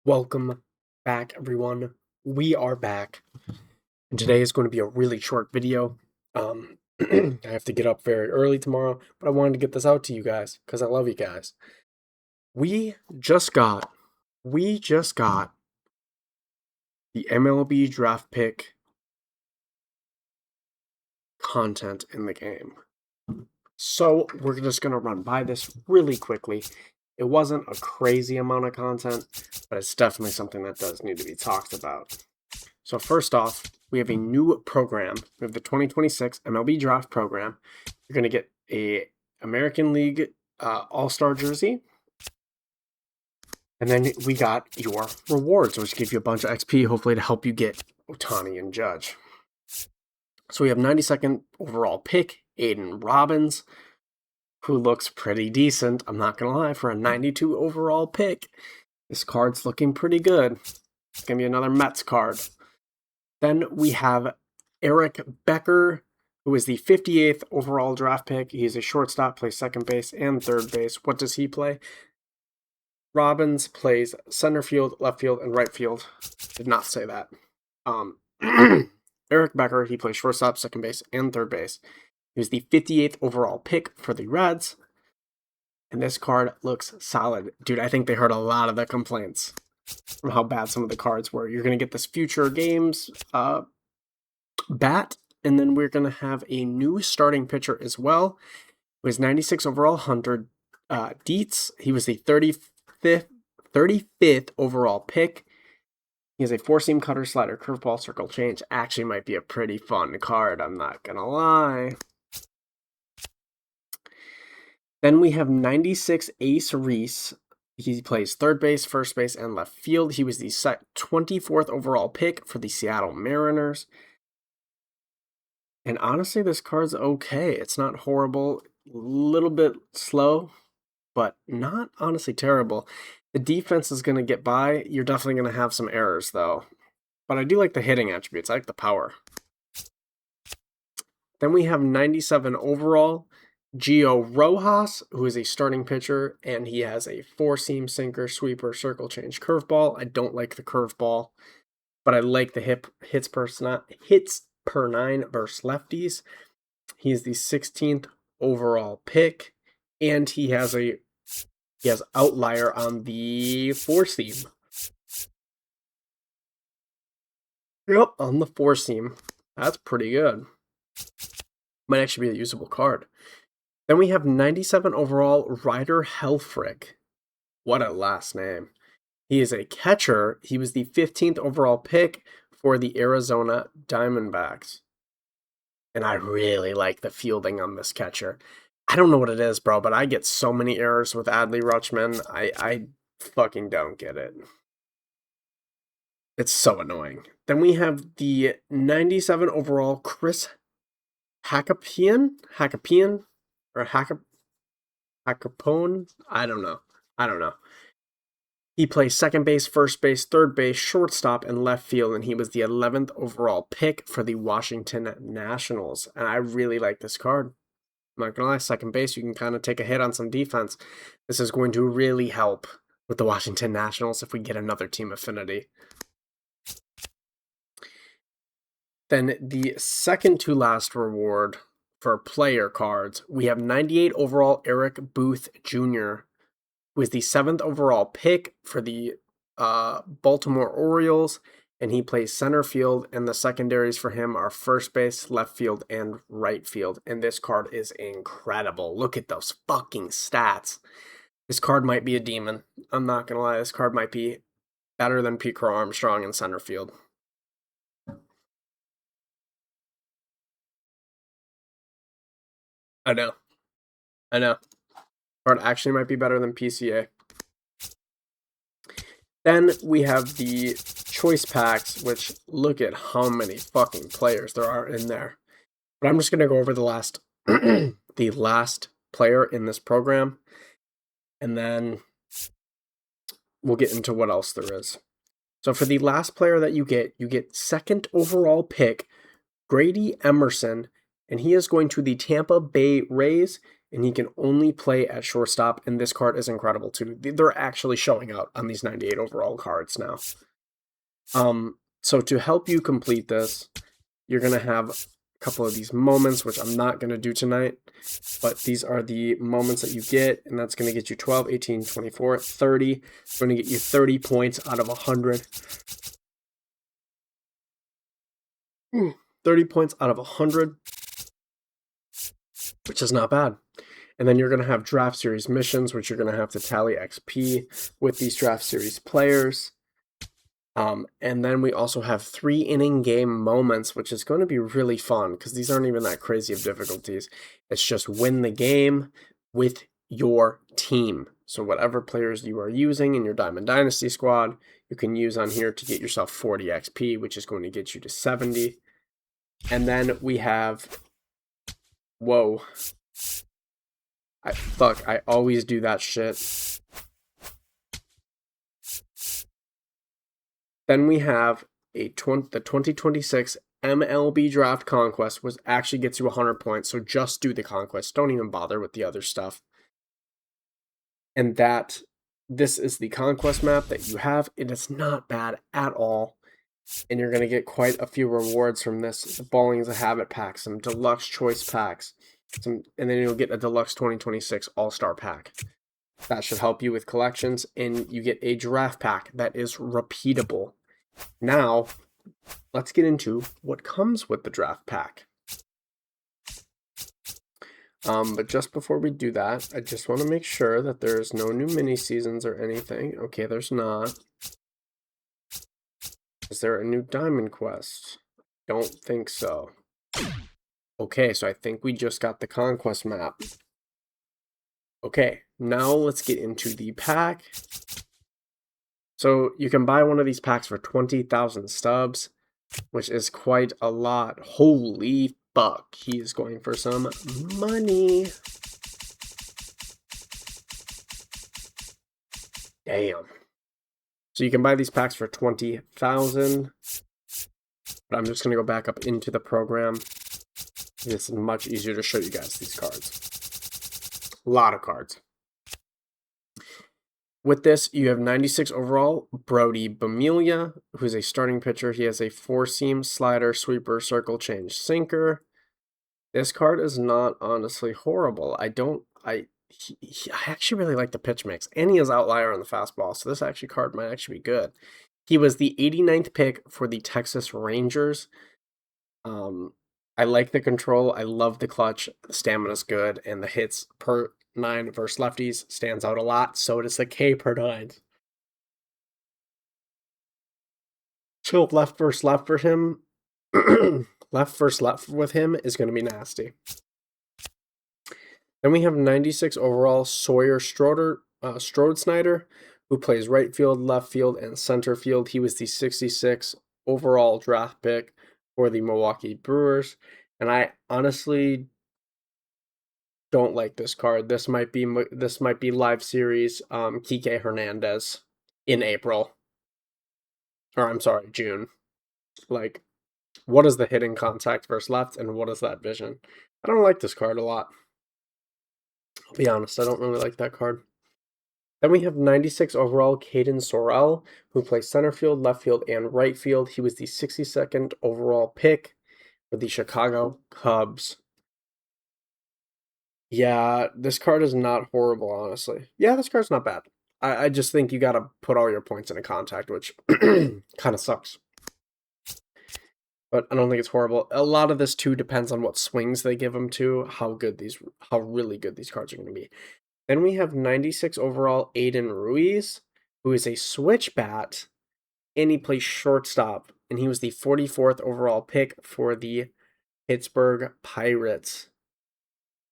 Welcome back, everyone. We are back, and today is going to be a really short video. I have to get up very early tomorrow, but I wanted to get this out to you guys because I love you guys. We just got the MLB Draft pick content in the game. So we're just going to run by this really quickly. It wasn't a crazy amount of content, but it's definitely something that does need to be talked about. So first off, we have a new program. We have the 2026 MLB Draft program. You're going to get a American League All-Star jersey. And then we got your rewards, which give you a bunch of XP, hopefully to help you get Ohtani and Judge. So we have 92nd overall pick, Aiden Robbins, who looks pretty decent. I'm not going to lie, for a 92 overall pick, this card's looking pretty good. It's going to be another Mets card. Then we have Eric Becker, who is the 58th overall draft pick. He's a shortstop, plays second base and third base. What does he play? Robbins plays center field, left field, and right field. Did not say that. Eric Becker, he plays shortstop, second base, and third base. He was the 58th overall pick for the Reds. And this card looks solid. Dude, I think they heard a lot of the complaints from how bad some of the cards were. You're going to get this Future Games bat, and then we're going to have a new starting pitcher as well. It was 96 overall, 100 Dietz. He was the 35th overall pick. He has a four-seam cutter, slider, curveball, circle change. Actually might be a pretty fun card, I'm not going to lie. Then we have 96 Ace Reese. He plays third base, first base, and left field. He was the 24th overall pick for the Seattle Mariners. And honestly, this card's okay. It's not horrible. A little bit slow, but not honestly terrible. The defense is going to get by. You're definitely going to have some errors, though. But I do like the hitting attributes. I like the power. Then we have 97 overall. Gio Rojas, who is a starting pitcher, and he has a four-seam sinker, sweeper, circle change, curveball. I don't like the curveball, but I like the hits per 9 versus lefties. He is the 16th overall pick, and he has outlier on the four-seam. Yep, on the four-seam. That's pretty good. Might actually be a usable card. Then we have 97 overall Ryder Helfrich. What a last name. He is a catcher. He was the 15th overall pick for the Arizona Diamondbacks. And I really like the fielding on this catcher. I don't know what it is, bro, but I get so many errors with Adley Rutschman. I fucking don't get it. It's so annoying. Then we have the 97 overall Chris Hackapian? Or Hackapone? I don't know. He plays second base, first base, third base, shortstop, and left field, and he was the 11th overall pick for the Washington Nationals. And I really like this card. I'm not going to lie, second base, you can kind of take a hit on some defense. This is going to really help with the Washington Nationals if we get another team affinity. Then the second to last reward for player cards, we have 98 overall Eric Booth Jr., who is the 7th overall pick for the Baltimore Orioles, and he plays center field, and the secondaries for him are first base, left field, and right field. And this card is incredible. Look at those fucking stats. This card might be a demon. I'm not going to lie. This card might be better than Pete Crow Armstrong in center field. I know. Card actually might be better than PCA. Then we have the choice packs, which look at how many fucking players there are in there. But I'm just going to go over the last the last player in this program, and then we'll get into what else there is. So for the last player that you get second overall pick, Grady Emerson, and he is going to the Tampa Bay Rays, and he can only play at shortstop, and this card is incredible too. They're actually showing out on these 98 overall cards now. So to help you complete this, you're going to have a couple of these moments, which I'm not going to do tonight, but these are the moments that you get, and that's going to get you 12, 18, 24, 30. It's going to get you 30 points out of 100. 30 points out of 100, which is not bad. And then you're going to have draft series missions, which you're going to have to tally XP with these draft series players. And then we also have 3 inning game moments, which is going to be really fun because these aren't even that crazy of difficulties. It's just win the game with your team. So whatever players you are using in your Diamond Dynasty squad, you can use on here to get yourself 40 XP, which is going to get you to 70. And then we have, whoa, I always do that shit. Then we have the 2026 MLB Draft Conquest, which actually gets you 100 points. So just do the Conquest. Don't even bother with the other stuff. And this is the Conquest map that you have. It is not bad at all. And you're going to get quite a few rewards from this. The Bowling is a Habit pack, some deluxe choice packs, and then you'll get a deluxe 2026 All-Star pack. That should help you with collections, and you get a draft pack that is repeatable. Now, let's get into what comes with the draft pack. But just before we do that, I just want to make sure that there's no new mini seasons or anything. Okay, there's not. Is there a new Diamond Quest? Don't think so. Okay, so I think we just got the Conquest map. Okay, now let's get into the pack. So you can buy one of these packs for 20,000 stubs, which is quite a lot. Holy fuck, he is going for some money. Damn. So you can buy these packs for 20,000. But I'm just going to go back up into the program. It's much easier to show you guys these cards. A lot of cards. With this, you have 96 overall, Brody Bamilia, who's a starting pitcher. He has a 4-seam, slider, sweeper, circle change, sinker. This card is not honestly horrible. I actually really like the pitch mix, and he has outlier on the fastball, so this card might actually be good. He was the 89th pick for the Texas Rangers. I like the control. I love the clutch. The stamina's good, and the hits per 9 versus lefties stands out a lot. So does the K per 9. So left versus left for him, left versus left with him is going to be nasty. Then we have 96 overall Sawyer Strode Snyder, who plays right field, left field, and center field. He was the 66 overall draft pick for the Milwaukee Brewers, and I honestly don't like this card. This might be live series Kike Hernandez in April, or I'm sorry, June. Like, what is the hitting contact versus left, and what is that vision? I don't like this card a lot. I'll be honest, I don't really like that card. Then we have 96 overall Caden Sorrell, who plays center field, left field, and right field. He was the 62nd overall pick for the Chicago Cubs. Yeah, this card is not horrible, honestly. Yeah, this card's not bad. I just think you got to put all your points in a contact, which kind of sucks. But I don't think it's horrible. A lot of this, too, depends on what swings they give them to, how really good these cards are going to be. Then we have 96 overall Aiden Ruiz, who is a switch bat, and he plays shortstop. And he was the 44th overall pick for the Pittsburgh Pirates.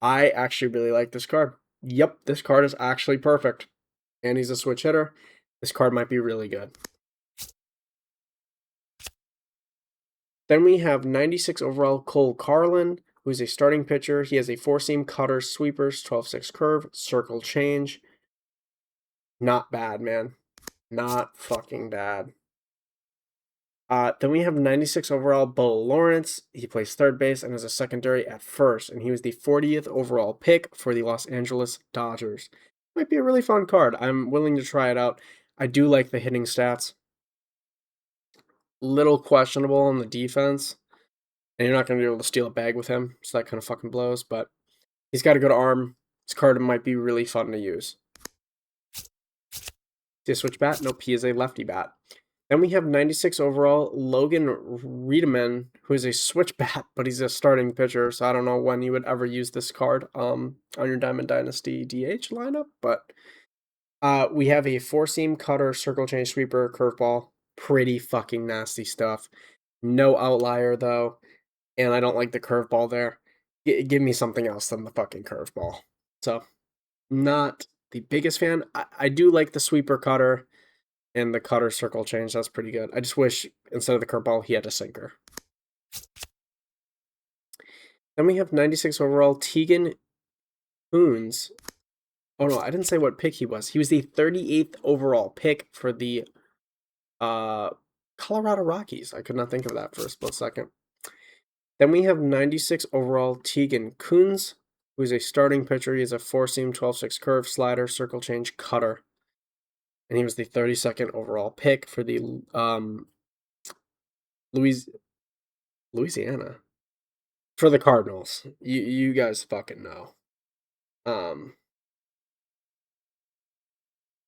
I actually really like this card. Yep, this card is actually perfect. And he's a switch hitter. This card might be really good. Then we have 96 overall Cole Carlin, who's a starting pitcher. He has a 4-seam, cutter, sweepers, 12-6 curve, circle change. Not bad, man. Not fucking bad. Then we have 96 overall Bo Lawrence. He plays third base and is a secondary at first, and he was the 40th overall pick for the Los Angeles Dodgers. Might be a really fun card. I'm willing to try it out. I do like the hitting stats. Little questionable on the defense, and you're not going to be able to steal a bag with him, so that kind of fucking blows, but he's got a good arm. This card might be really fun to use. Is he a switch bat? Nope, he is a lefty bat. Then we have 96 overall Logan Riedemann, who is a switch bat, but he's a starting pitcher, so I don't know when you would ever use this card on your Diamond Dynasty DH lineup, but we have a four-seam cutter, circle change sweeper, curveball. Pretty fucking nasty stuff. No outlier, though, and I don't like the curveball there. Give me something else than the fucking curveball. So, not the biggest fan. I do like the sweeper cutter and the cutter circle change. That's pretty good. I just wish instead of the curveball, he had a sinker. Then we have 96 overall Tegan Hoons. Oh no, I didn't say what pick he was. He was the 38th overall pick for the Colorado Rockies. I could not think of that for a split second. Then we have 96 overall Tegan Coons, who is a starting pitcher. He is a four-seam, 12-6 curve, slider, circle change, cutter. And he was the 32nd overall pick for the Louisiana. For the Cardinals. You guys fucking know.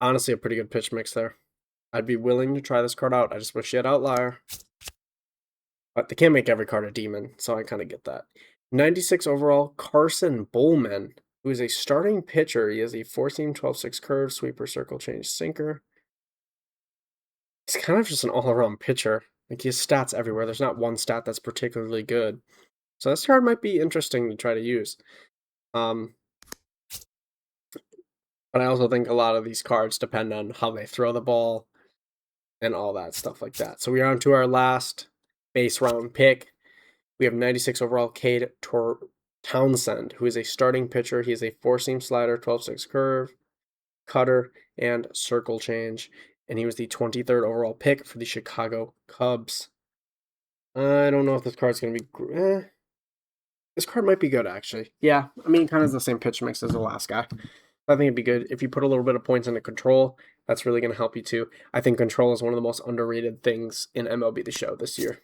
Honestly, a pretty good pitch mix there. I'd be willing to try this card out. I just wish she had outlier. But they can't make every card a demon, so I kind of get that. 96 overall, Carson Bowman, who is a starting pitcher. He is a four-seam, 12-6 curve, sweeper, circle change, sinker. He's kind of just an all-around pitcher. Like, he has stats everywhere. There's not one stat that's particularly good. So this card might be interesting to try to use. But I also think a lot of these cards depend on how they throw the ball and all that stuff like that. So we are on to our last base round pick. We have 96 overall Cade Townsend, who is a starting pitcher. He is a four-seam slider, 12-6 curve, cutter, and circle change. And he was the 23rd overall pick for the Chicago Cubs. I don't know if this card's going to be... This card might be good, actually. Yeah, I mean, kind of the same pitch mix as the last guy. I think it'd be good. If you put a little bit of points into control, that's really going to help you too. I think control is one of the most underrated things in MLB The Show this year.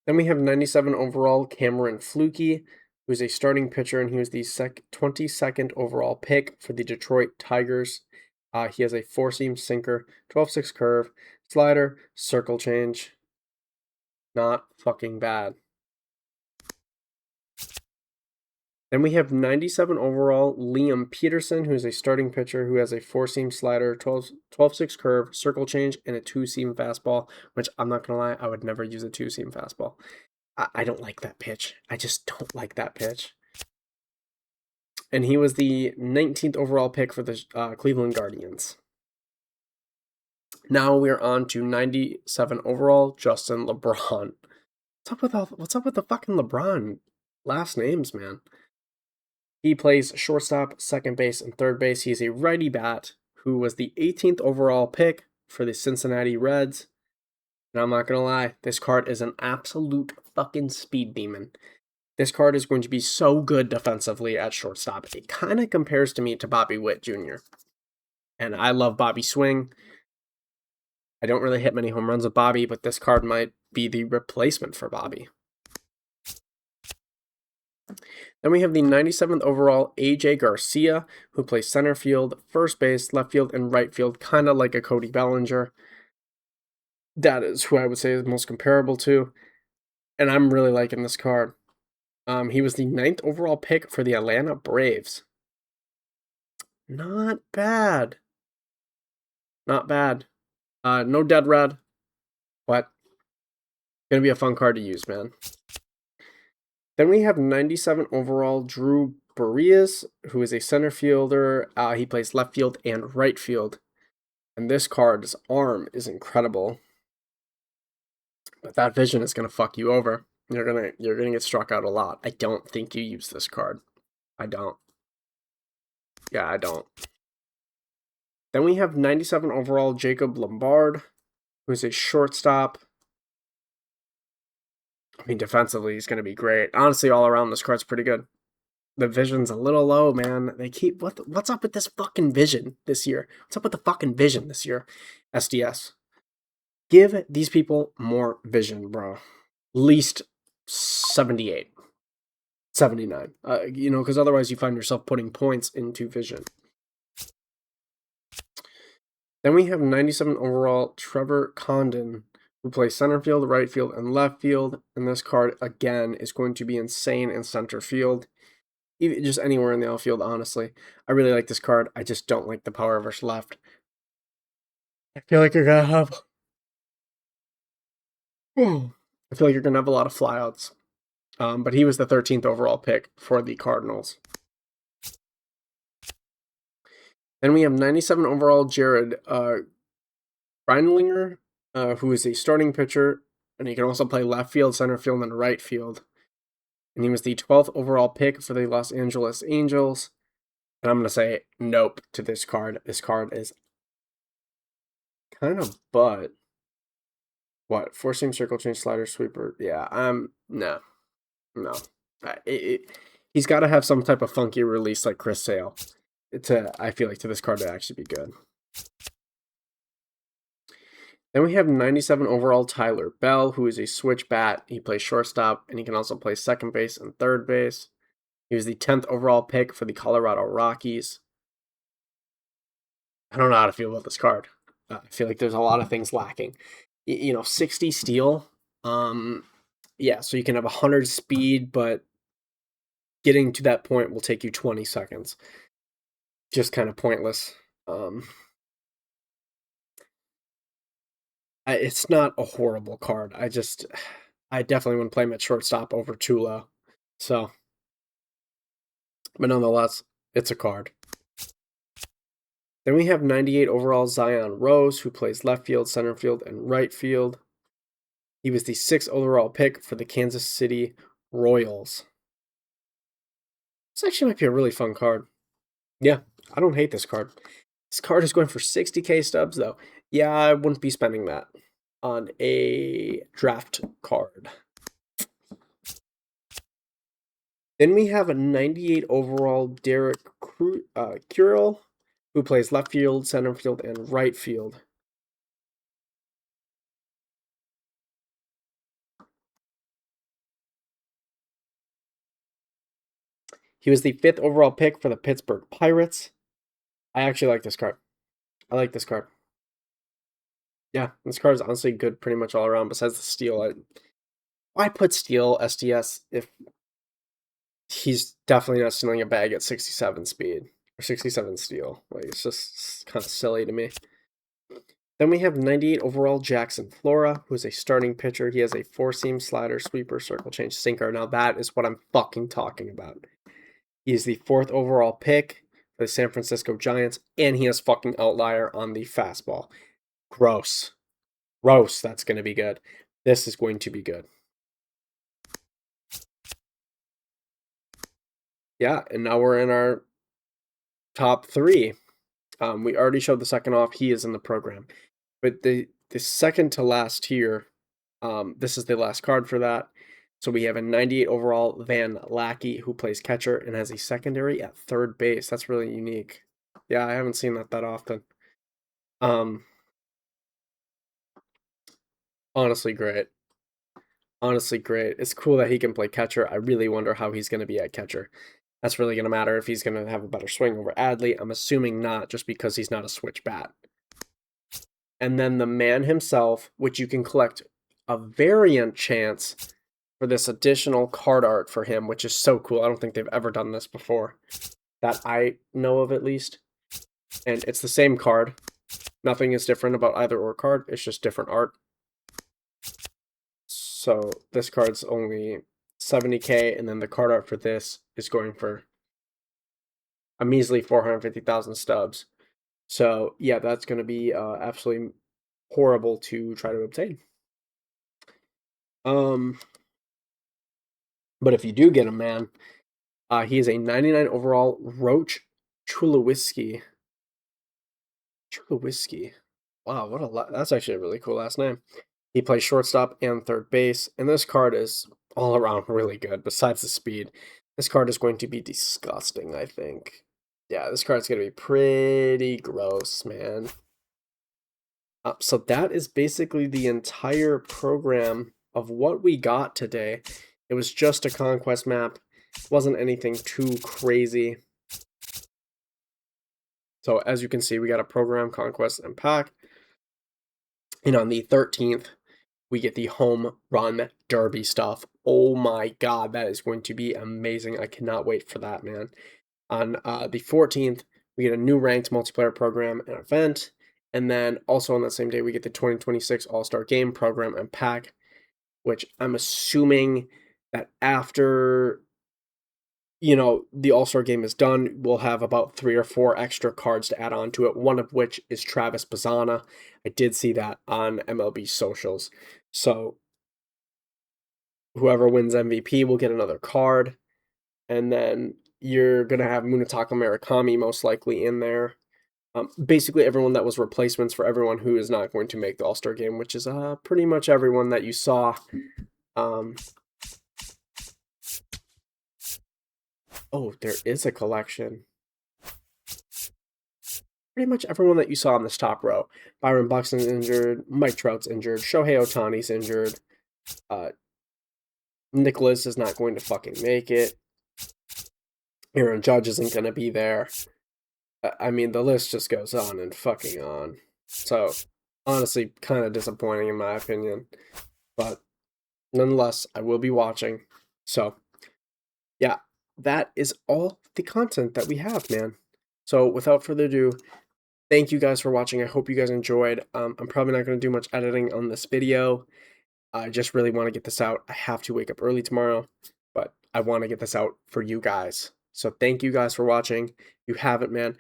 Then we have 97 overall Cameron Flukie, who's a starting pitcher, and he was the 22nd overall pick for the Detroit Tigers. He has a four-seam sinker, 12-6 curve, slider, circle change. Not fucking bad. Then we have 97 overall Liam Peterson, who's a starting pitcher who has a four-seam slider, 12-6 curve, circle change, and a two-seam fastball, which I'm not going to lie, I would never use a two-seam fastball. I don't like that pitch. I just don't like that pitch. And he was the 19th overall pick for the Cleveland Guardians. Now we're on to 97 overall Justin LeBron. What's up with the fucking LeBron last names, man? He plays shortstop, second base, and third base. He's a righty bat who was the 18th overall pick for the Cincinnati Reds. And I'm not going to lie, this card is an absolute fucking speed demon. This card is going to be so good defensively at shortstop. It kind of compares to me to Bobby Witt Jr. And I love Bobby's swing. I don't really hit many home runs with Bobby, but this card might be the replacement for Bobby. Then we have the 97th overall AJ Garcia, who plays center field, first base, left field, and right field, kind of like a Cody Bellinger. That is who I would say is most comparable to. And I'm really liking this card. He was the 9th overall pick for the Atlanta Braves. Not bad. Not bad. No dead red, but gonna be a fun card to use, man. Then we have 97 overall Drew Barrios, who is a center fielder. He plays left field and right field. And this card's arm is incredible. But that vision is gonna fuck you over. You're gonna get struck out a lot. I don't think you use this card. I don't. Yeah, I don't. Then we have 97 overall Jacob Lombard. who's a shortstop. I mean, defensively, he's going to be great. Honestly, all around, this card's pretty good. The vision's a little low, man. They keep what's up with this fucking vision this year? What's up with the fucking vision this year? SDS. Give these people more vision, bro. At least 78, 79. Because otherwise you find yourself putting points into vision. Then we have 97 overall Trevor Condon, who plays center field, right field, and left field. And this card, again, is going to be insane in center field. Even just anywhere in the outfield, honestly. I really like this card. I just don't like the power versus left. I feel like you're going to have... I feel like you're going to have a lot of flyouts. But he was the 13th overall pick for the Cardinals. Then we have 97 overall Jared Reinlinger, who is a starting pitcher, and he can also play left field, center field, and right field. And he was the 12th overall pick for the Los Angeles Angels. And I'm going to say nope to this card. This card is kind of butt. What? Four-seam, circle change, slider, sweeper. Yeah, no. He's got to have some type of funky release like Chris Sale I feel like, to this card to actually be good. Then we have 97 overall Tyler Bell, who is a switch bat. He plays shortstop, and he can also play second base and third base. He was the 10th overall pick for the Colorado Rockies. I don't know how to feel about this card. I feel like there's a lot of things lacking. 60 steal. Yeah, so you can have 100 speed, but getting to that point will take you 20 seconds. Just kind of pointless. It's not a horrible card. I definitely wouldn't play him at shortstop over Tula. So, but nonetheless, it's a card. Then we have 98 overall Zion Rose, who plays left field, center field, and right field. He was the 6th overall pick for the Kansas City Royals. This actually might be a really fun card. Yeah, I don't hate this card. This card is going for 60k stubs, though. Yeah, I wouldn't be spending that on a draft card. Then we have a 98 overall Derek Curl, who plays left field, center field, and right field. He was the 5th overall pick for the Pittsburgh Pirates. I actually like this card. I like this card. Yeah, this card is honestly good pretty much all around, besides the steal. Why put steal SDS if he's definitely not stealing a bag at 67 speed or 67 steal? Like, it's just kind of silly to me. Then we have 98 overall Jackson Flora, who's a starting pitcher. He has a four-seam, slider, sweeper, circle change, sinker. Now that is what I'm fucking talking about. He is the 4th overall pick for the San Francisco Giants, and he has fucking outlier on the fastball. Gross. That's going to be good. This is going to be good. Yeah, and now we're in our top 3. We already showed the second off. He is in the program. But the second to last here, this is the last card for that. So we have a 98 overall Van Lackey, who plays catcher and has a secondary at third base. That's really unique. Yeah, I haven't seen that often. Honestly great. It's cool that he can play catcher. I really wonder how he's going to be at catcher. That's really going to matter if he's going to have a better swing over Adley. I'm assuming not, just because he's not a switch bat. And then the man himself, which you can collect a variant chance for this additional card art for him, which is so cool. I don't think they've ever done this before, that I know of at least. And it's the same card. Nothing is different about either or card. It's just different art. So this card's only 70k, and then the card art for this is going for a measly 450,000 stubs. So yeah, that's going to be absolutely horrible to try to obtain. But if you do get him, man, he is a 99 overall Roach Tulowitzki. Wow, that's actually a really cool last name. He plays shortstop and third base, and this card is all around really good. Besides the speed, this card is going to be disgusting, I think. Yeah, this card's going to be pretty gross, man. So that is basically the entire program of what we got today. It was just a conquest map. It wasn't anything too crazy. So as you can see, we got a program, conquest, and pack. And on the 13th, we get the home run derby stuff. Oh my god, that is going to be amazing. I cannot wait for that, man. On the 14th, we get a new ranked multiplayer program and event. And then also on that same day, we get the 2026 All-Star Game program and pack, which I'm assuming that after the All-Star Game is done, we'll have about 3 or 4 extra cards to add on to it, one of which is Travis Bazzana. I did see that on MLB socials. So whoever wins MVP will get another card, and then you're going to have Munetaka Murakami most likely in there. Basically everyone that was replacements for everyone who is not going to make the All-Star Game, which is pretty much everyone that you saw. Oh, there is a collection. Pretty much everyone that you saw on this top row. Byron Buxton's injured, Mike Trout's injured, Shohei Ohtani's injured, Nicholas is not going to fucking make it, Aaron Judge isn't going to be there. I mean, the list just goes on and fucking on. So, honestly, kind of disappointing in my opinion. But, nonetheless, I will be watching. So, yeah, that is all the content that we have, man. So, without further ado, thank you guys for watching. I hope you guys enjoyed. I'm probably not going to do much editing on this video. I just really want to get this out. I have to wake up early tomorrow, but I want to get this out for you guys. So thank you guys for watching. If you haven't, man,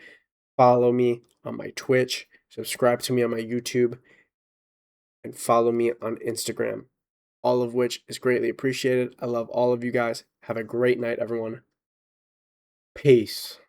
follow me on my Twitch, subscribe to me on my YouTube, and follow me on Instagram, all of which is greatly appreciated. I love all of you guys. Have a great night, everyone. Peace.